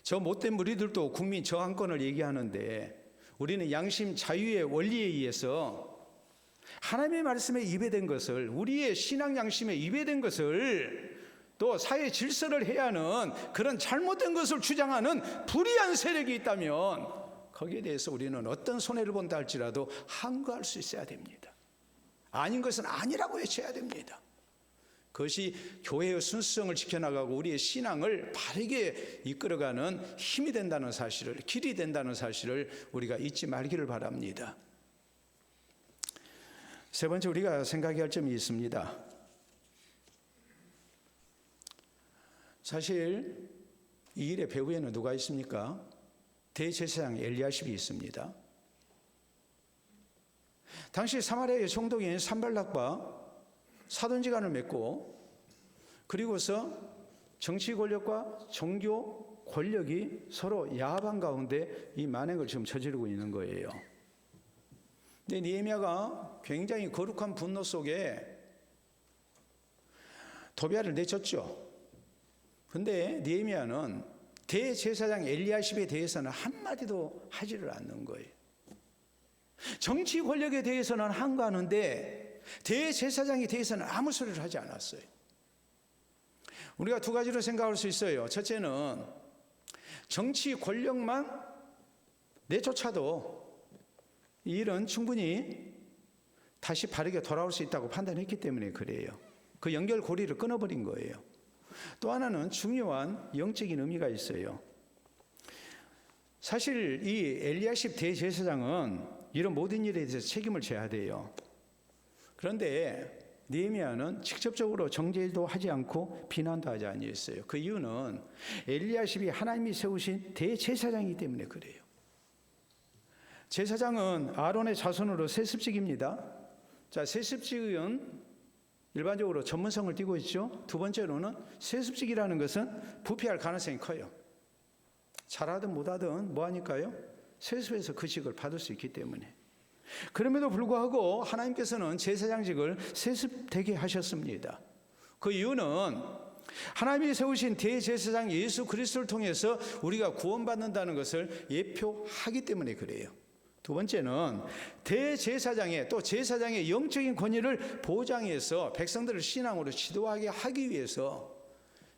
저 못된 무리들도 국민 저항권을 얘기하는데, 우리는 양심 자유의 원리에 의해서 하나님의 말씀에 위배된 것을, 우리의 신앙 양심에 위배된 것을, 또 사회 질서를 해야 하는 그런 잘못된 것을 주장하는 불의한 세력이 있다면 거기에 대해서 우리는 어떤 손해를 본다 할지라도 항거할 수 있어야 됩니다. 아닌 것은 아니라고 외쳐야 됩니다. 그것이 교회의 순수성을 지켜나가고 우리의 신앙을 바르게 이끌어가는 힘이 된다는 사실을, 길이 된다는 사실을 우리가 잊지 말기를 바랍니다. 세 번째, 우리가 생각해야 할 점이 있습니다. 사실 이 일의 배후에는 누가 있습니까? 대제사장 엘리야십이 있습니다. 당시 사마리아의 총독인 산발락과 사돈지간을 맺고, 그리고서 정치 권력과 종교 권력이 서로 야합한 가운데 이 만행을 지금 저지르고 있는 거예요. 근데 느헤미야가 굉장히 거룩한 분노 속에 도비아를 내쳤죠. 근데 느헤미야는 대제사장 엘리야십에 대해서는 한마디도 하지를 않는 거예요. 정치 권력에 대해서는 한가하는데 대제사장에 대해서는 아무 소리를 하지 않았어요. 우리가 두 가지로 생각할 수 있어요. 첫째는 정치 권력만 내쫓아도 이 일은 충분히 다시 바르게 돌아올 수 있다고 판단했기 때문에 그래요. 그 연결고리를 끊어버린 거예요. 또 하나는 중요한 영적인 의미가 있어요. 사실 이 엘리야십 대제사장은 이런 모든 일에 대해서 책임을 져야 돼요. 그런데 느헤미야는 직접적으로 정죄도 하지 않고 비난도 하지 아니했어요. 그 이유는 엘리야십이 하나님이 세우신 대제사장이기 때문에 그래요. 제사장은 아론의 자손으로 세습직입니다. 자, 세습직은 일반적으로 전문성을 띠고 있죠. 두 번째로는 세습직이라는 것은 부패할 가능성이 커요. 잘하든 못하든 뭐하니까요? 세습해서 그 직을 받을 수 있기 때문에. 그럼에도 불구하고 하나님께서는 제사장직을 세습되게 하셨습니다. 그 이유는 하나님이 세우신 대제사장 예수 그리스도를 통해서 우리가 구원받는다는 것을 예표하기 때문에 그래요. 두 번째는 대제사장의 또 제사장의 영적인 권위를 보장해서 백성들을 신앙으로 지도하게 하기 위해서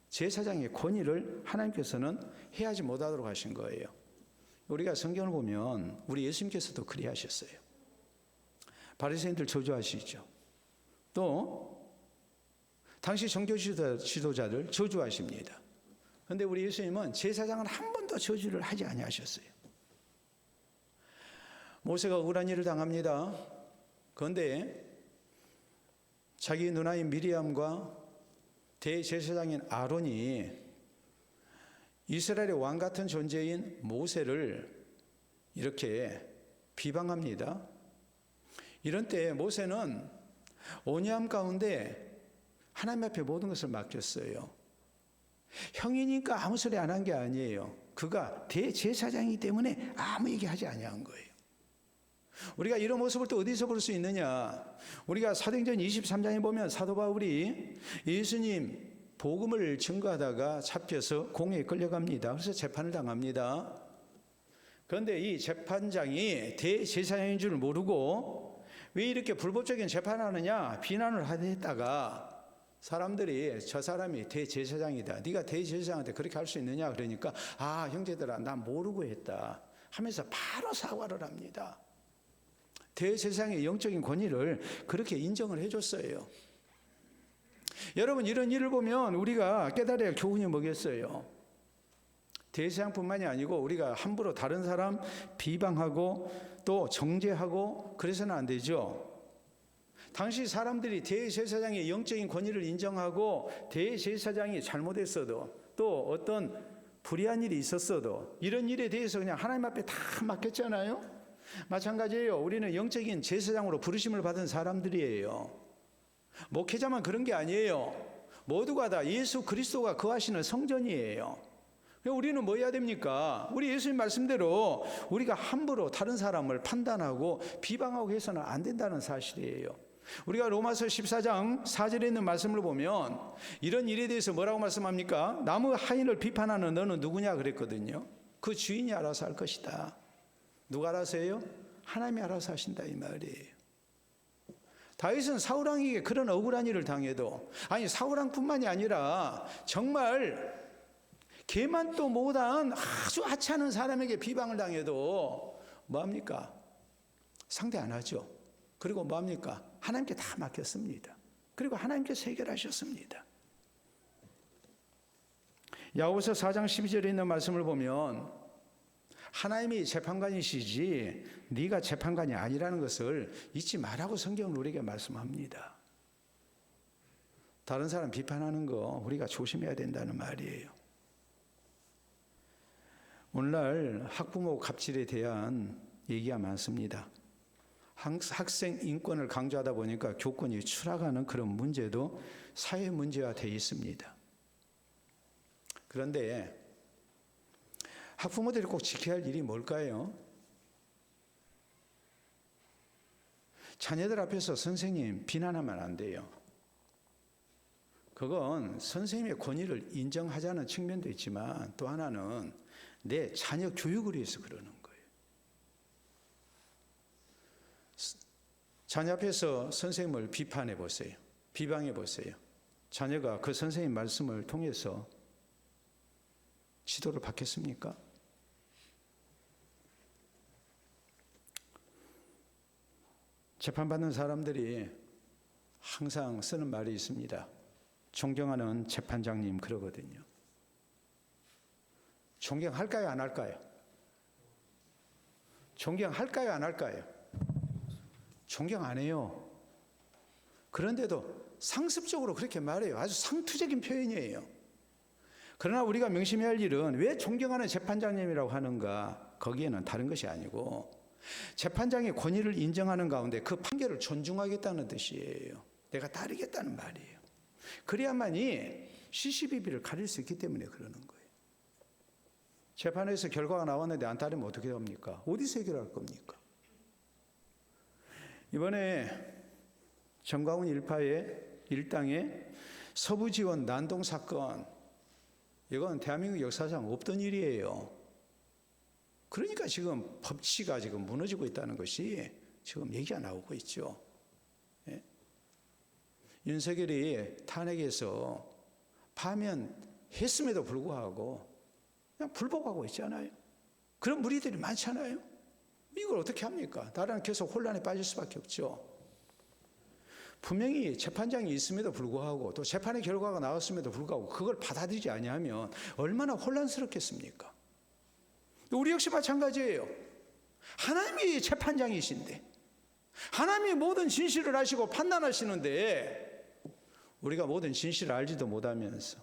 제사장의 권위를 하나님께서는 해하지 못하도록 하신 거예요. 우리가 성경을 보면 우리 예수님께서도 그리하셨어요. 바리새인들 저주하시죠. 또 당시 종교 지도자들 저주하십니다. 그런데 우리 예수님은 제사장은 한 번도 저주를 하지 아니하셨어요. 모세가 억울한 일을 당합니다. 그런데 자기 누나인 미리암과 대제사장인 아론이 이스라엘의 왕 같은 존재인 모세를 이렇게 비방합니다. 이런 때 모세는 온유함 가운데 하나님 앞에 모든 것을 맡겼어요. 형이니까 아무 소리 안 한 게 아니에요. 그가 대제사장이기 때문에 아무 얘기하지 아니한 거예요. 우리가 이런 모습을 또 어디서 볼 수 있느냐? 우리가 사도행전 23장에 보면 사도 바울이 예수님 복음을 증거하다가 잡혀서 공회에 끌려갑니다. 그래서 재판을 당합니다. 그런데 이 재판장이 대제사장인 줄 모르고 왜 이렇게 불법적인 재판을 하느냐 비난을 하다가 사람들이 저 사람이 대제사장이다. 네가 대제사장한테 그렇게 할 수 있느냐 그러니까 형제들아 나 모르고 했다 하면서 바로 사과를 합니다. 대제사장의 영적인 권위를 그렇게 인정을 해줬어요. 여러분 이런 일을 보면 우리가 깨달아야 할 교훈이 뭐겠어요? 대제사장뿐만이 아니고 우리가 함부로 다른 사람 비방하고 또 정죄하고 그래서는 안 되죠. 당시 사람들이 대제사장의 영적인 권위를 인정하고 대제사장이 잘못했어도 또 어떤 불의한 일이 있었어도 이런 일에 대해서 그냥 하나님 앞에 다 맡겼잖아요. 마찬가지예요. 우리는 영적인 제사장으로 부르심을 받은 사람들이에요. 목회자만 그런 게 아니에요. 모두가 다 예수 그리스도가 거하시는 성전이에요. 우리는 뭐 해야 됩니까? 우리 예수님 말씀대로 우리가 함부로 다른 사람을 판단하고 비방하고 해서는 안 된다는 사실이에요. 우리가 로마서 14장 4절에 있는 말씀을 보면 이런 일에 대해서 뭐라고 말씀합니까? 나무 하인을 비판하는 너는 누구냐 그랬거든요. 그 주인이 알아서 할 것이다. 누가 알아서 해요? 하나님이 알아서 하신다 이 말이에요. 다윗은 사울왕에게 그런 억울한 일을 당해도 사울왕뿐만이 아니라 정말 개만도 못한 아주 하찮은 사람에게 비방을 당해도 뭐합니까? 상대 안 하죠. 그리고 뭐합니까? 하나님께 다 맡겼습니다. 그리고 하나님께서 해결하셨습니다. 야고보서 4장 12절에 있는 말씀을 보면 하나님이 재판관이시지 네가 재판관이 아니라는 것을 잊지 말라고 성경은 우리에게 말씀합니다. 다른 사람 비판하는 거 우리가 조심해야 된다는 말이에요. 오늘날 학부모 갑질에 대한 얘기가 많습니다. 학생 인권을 강조하다 보니까 교권이 추락하는 그런 문제도 사회 문제화 되어 있습니다. 그런데 학부모들이 꼭 지켜야 할 일이 뭘까요? 자녀들 앞에서 선생님 비난하면 안 돼요. 그건 선생님의 권위를 인정하자는 측면도 있지만 또 하나는 내 자녀 교육을 위해서 그러는 거예요. 자녀 앞에서 선생님을 비판해 보세요. 비방해 보세요. 자녀가 그 선생님 말씀을 통해서 지도를 받겠습니까? 재판받는 사람들이 항상 쓰는 말이 있습니다. 존경하는 재판장님 그러거든요. 존경할까요? 안 할까요? 존경할까요? 안 할까요? 존경 안 해요. 그런데도 상습적으로 그렇게 말해요. 아주 상투적인 표현이에요. 그러나 우리가 명심해야 할 일은 왜 존경하는 재판장님이라고 하는가? 거기에는 다른 것이 아니고 재판장의 권위를 인정하는 가운데 그 판결을 존중하겠다는 뜻이에요. 내가 따르겠다는 말이에요. 그래야만이 시시비비를 가릴 수 있기 때문에 그러는 거예요. 재판에서 결과가 나왔는데 안 따르면 어떻게 합니까? 어디서 해결할 겁니까? 이번에 정광훈 일파의 일당에 서부지원 난동 사건, 이건 대한민국 역사상 없던 일이에요. 그러니까 지금 법치가 지금 무너지고 있다는 것이 지금 얘기가 나오고 있죠. 예? 윤석열이 탄핵에서 파면했음에도 불구하고 그냥 불복하고 있잖아요. 그런 무리들이 많잖아요. 이걸 어떻게 합니까? 나라는 계속 혼란에 빠질 수밖에 없죠. 분명히 재판장이 있음에도 불구하고 또 재판의 결과가 나왔음에도 불구하고 그걸 받아들이지 아니하면 얼마나 혼란스럽겠습니까? 우리 역시 마찬가지예요. 하나님이 재판장이신데 하나님이 모든 진실을 아시고 판단하시는데 우리가 모든 진실을 알지도 못하면서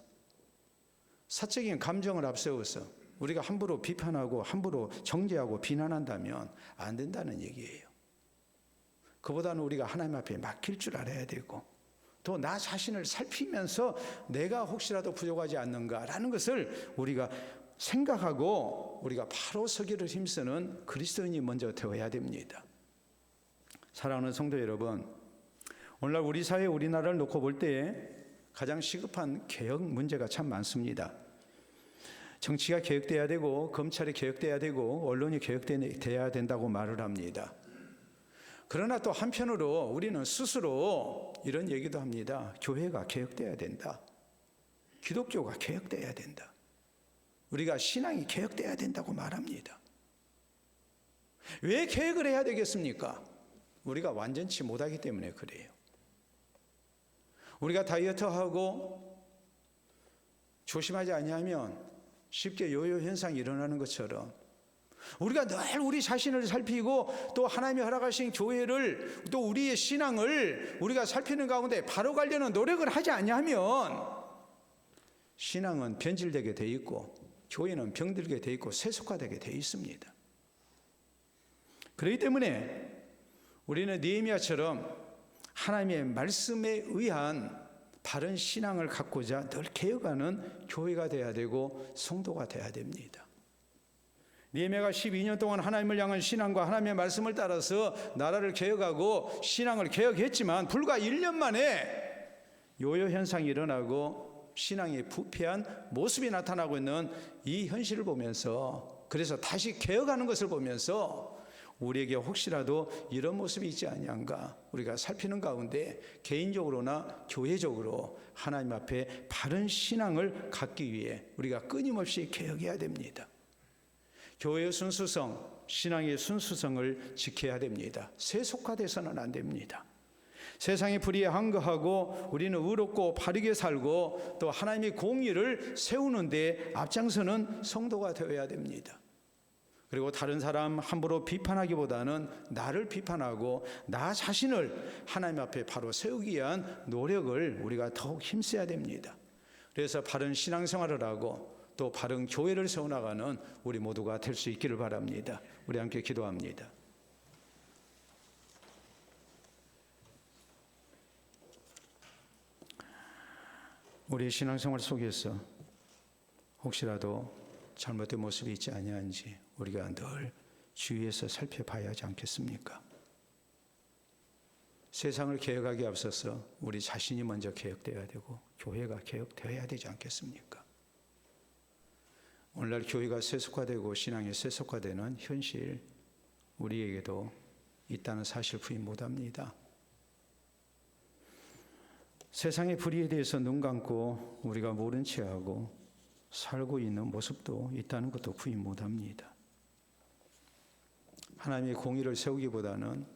사적인 감정을 앞세워서 우리가 함부로 비판하고 함부로 정죄하고 비난한다면 안 된다는 얘기예요. 그보다는 우리가 하나님 앞에 맡길 줄 알아야 되고 또 나 자신을 살피면서 내가 혹시라도 부족하지 않는가라는 것을 우리가 생각하고 우리가 바로 서기를 힘쓰는 그리스도인이 먼저 되어야 됩니다. 사랑하는 성도 여러분, 오늘날 우리 사회 우리나라를 놓고 볼 때 가장 시급한 개혁 문제가 참 많습니다. 정치가 개혁돼야 되고 검찰이 개혁돼야 되고 언론이 개혁돼야 된다고 말을 합니다. 그러나 또 한편으로 우리는 스스로 이런 얘기도 합니다. 교회가 개혁돼야 된다. 기독교가 개혁돼야 된다. 우리가 신앙이 개혁돼야 된다고 말합니다. 왜 개혁을 해야 되겠습니까? 우리가 완전치 못하기 때문에 그래요. 우리가 다이어트하고 조심하지 아니하면 쉽게 요요 현상이 일어나는 것처럼 우리가 늘 우리 자신을 살피고 또 하나님이 허락하신 교회를 또 우리의 신앙을 우리가 살피는 가운데 바로 가려는 노력을 하지 아니하면 신앙은 변질되게 돼 있고 교회는 병들게 돼 있고 세속화되게 돼 있습니다. 그렇기 때문에 우리는 느헤미야처럼 하나님의 말씀에 의한 바른 신앙을 갖고자 늘 개혁하는 교회가 돼야 되고 성도가 돼야 됩니다. 느헤미야가 12년 동안 하나님을 향한 신앙과 하나님의 말씀을 따라서 나라를 개혁하고 신앙을 개혁했지만 불과 1년 만에 요요 현상이 일어나고 신앙이 부패한 모습이 나타나고 있는 이 현실을 보면서 그래서 다시 개혁하는 것을 보면서 우리에게 혹시라도 이런 모습이 있지 아니한가 우리가 살피는 가운데 개인적으로나 교회적으로 하나님 앞에 바른 신앙을 갖기 위해 우리가 끊임없이 개혁해야 됩니다. 교회의 순수성, 신앙의 순수성을 지켜야 됩니다. 세속화돼서는 안 됩니다. 세상의 불의에 항거하고 우리는 의롭고 바르게 살고 또 하나님의 공의를 세우는 데 앞장서는 성도가 되어야 됩니다. 그리고 다른 사람 함부로 비판하기보다는 나를 비판하고 나 자신을 하나님 앞에 바로 세우기 위한 노력을 우리가 더욱 힘써야 됩니다. 그래서 바른 신앙생활을 하고 또 바른 교회를 세워나가는 우리 모두가 될 수 있기를 바랍니다. 우리 함께 기도합니다. 우리 신앙생활 속에서 혹시라도 잘못된 모습이 있지 아니한지 우리가 늘 주위에서 살펴봐야 하지 않겠습니까? 세상을 개혁하기에 앞서서 우리 자신이 먼저 개혁되어야 되고 교회가 개혁되어야 되지 않겠습니까? 오늘날 교회가 세속화되고 신앙이 세속화되는 현실 우리에게도 있다는 사실 부인 못합니다. 세상의 불의에 대해서 눈 감고 우리가 모른 체하고 살고 있는 모습도 있다는 것도 부인 못합니다. 하나님의 공의를 세우기보다는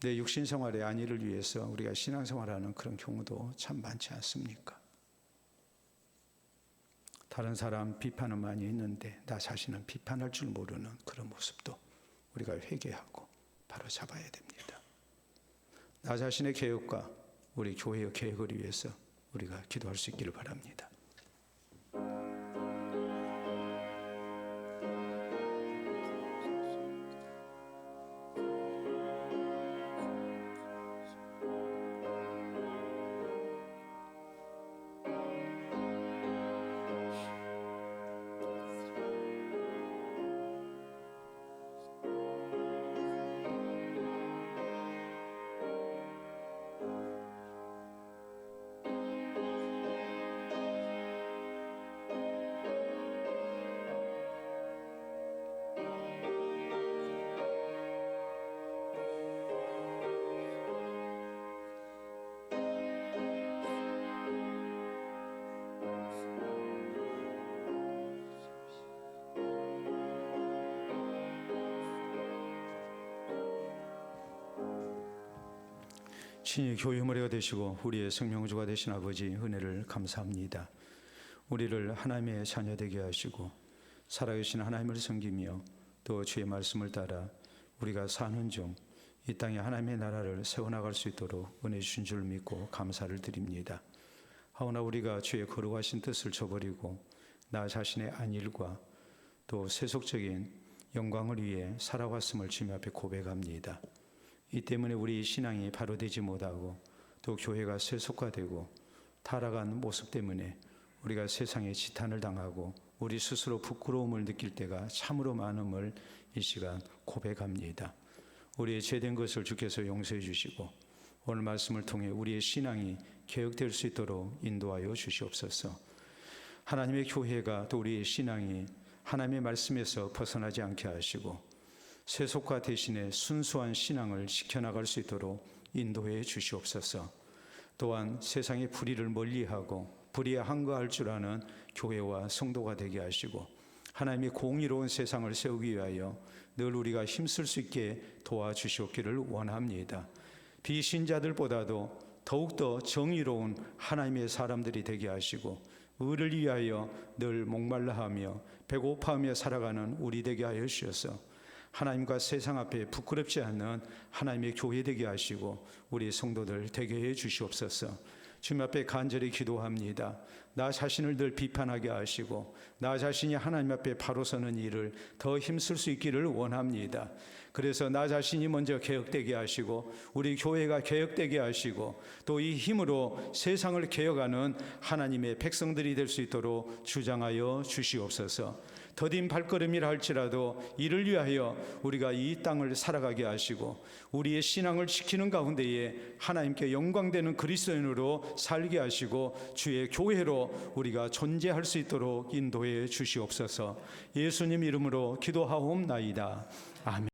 내 육신생활의 안위를 위해서 우리가 신앙생활하는 그런 경우도 참 많지 않습니까? 다른 사람 비판은 많이 있는데 나 자신은 비판할 줄 모르는 그런 모습도 우리가 회개하고 바로 잡아야 됩니다. 나 자신의 개혁과 우리 교회의 개혁을 위해서 우리가 기도할 수 있기를 바랍니다. 친히 교회 머리가 되시고 우리의 생명주가 되신 아버지 은혜를 감사합니다. 우리를 하나님의 자녀 되게 하시고 살아계신 하나님을 섬기며 또 주의 말씀을 따라 우리가 사는 중 이 땅에 하나님의 나라를 세워나갈 수 있도록 은혜 주신 줄 믿고 감사를 드립니다. 하오나 우리가 주의 거룩하신 뜻을 저버리고 나 자신의 안일과 또 세속적인 영광을 위해 살아왔음을 주님 앞에 고백합니다. 이 때문에 우리 신앙이 바로 되지 못하고 또 교회가 세속화되고 타락한 모습 때문에 우리가 세상에 지탄을 당하고 우리 스스로 부끄러움을 느낄 때가 참으로 많음을 이 시간 고백합니다. 우리의 죄된 것을 주께서 용서해 주시고 오늘 말씀을 통해 우리의 신앙이 개혁될 수 있도록 인도하여 주시옵소서. 하나님의 교회가 또 우리의 신앙이 하나님의 말씀에서 벗어나지 않게 하시고 세속화 대신에 순수한 신앙을 지켜나갈 수 있도록 인도해 주시옵소서. 또한 세상의 불의를 멀리하고 불의에 항거할 줄 아는 교회와 성도가 되게 하시고 하나님의 공의로운 세상을 세우기 위하여 늘 우리가 힘쓸 수 있게 도와주시옵기를 원합니다. 비신자들보다도 더욱더 정의로운 하나님의 사람들이 되게 하시고 의를 위하여 늘 목말라하며 배고파하며 살아가는 우리 되게 하여 주셔서 하나님과 세상 앞에 부끄럽지 않는 하나님의 교회 되게 하시고 우리 성도들 되게 해 주시옵소서. 주님 앞에 간절히 기도합니다. 나 자신을 늘 비판하게 하시고 나 자신이 하나님 앞에 바로 서는 일을 더 힘쓸 수 있기를 원합니다. 그래서 나 자신이 먼저 개혁되게 하시고 우리 교회가 개혁되게 하시고 또 이 힘으로 세상을 개혁하는 하나님의 백성들이 될 수 있도록 주장하여 주시옵소서. 더딘 발걸음이라 할지라도 이를 위하여 우리가 이 땅을 살아가게 하시고 우리의 신앙을 지키는 가운데에 하나님께 영광되는 그리스도인으로 살게 하시고 주의 교회로 우리가 존재할 수 있도록 인도해 주시옵소서. 예수님 이름으로 기도하옵나이다. 아멘.